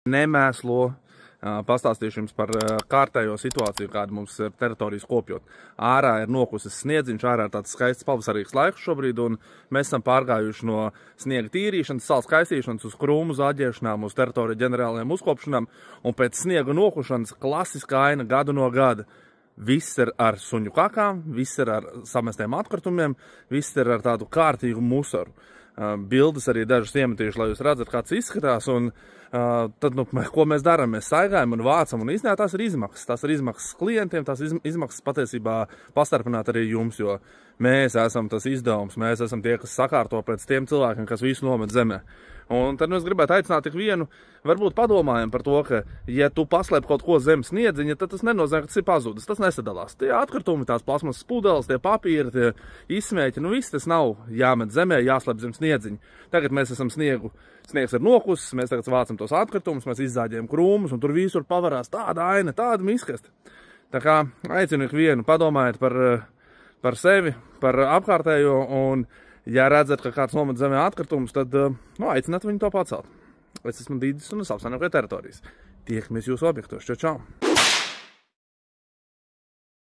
Nemēslo. Pastāstīšu jums par kārtējo situāciju, kāda mums ir teritorijas kopjot. Ārā ir nokusis sniedziņš, ārā ir tāds skaists pavasarīgs laiks šobrīd, un mēs esam pārgājuši no sniega tīrīšanas, salas kaisīšanas uz krūmu zāģēšanām, uz teritoriju ģenerālajiem uzkopšanām, un pēc sniega nokušanas klasiskā aina gadu no gada. Viss ir ar suņu kakām, viss ir ar samestiem atkritumiem, viss ir ar tādu kārtīgu musaru. Bildes arī dažas iemetījuši, lai jūs redzat, kāds izskatās, un tad, ko mēs darām? Mēs staigājam un vācam, un īstenībā tās ir izmaksas. Tās ir izmaksas klientiem, tās izmaksas patiesībā pastarpināt arī jums, jo mēs esam tas izdevums, mēs esam tie, kas sakārto pēc tiem cilvēkiem, kas visu nomet zemē. Un tad es gribētu aicināt tik vienu, varbūt padomājam par to, ka, ja tu paslēp kaut ko zem sniedziņa, tad tas nenozīmē, ka tas ir pazudis, tas nesadalās. Tie atkritumi, tās plasmasas pudeles, tie papīri, tie izsmēķi, viss tas nav jāmet zemē, jāslēp zem sniedziņa. Tagad mēs esam sniegs ir nokusis, mēs tagad vācam tos atkritumus, mēs izzāģējam krūmus, un tur visur pavarās tāda aina, tāda miskasta. Tā kā aicinu ikvienu, padomājiet par sevi, par apkārtējo, un ja redzat, ka kāds nomet zemē atkritumus, tad aicināt viņu to pacelt. Es esmu Dīdis un es apsaimniekoju teritorijas. Tiekamies jūsu objektos. Čau, čau!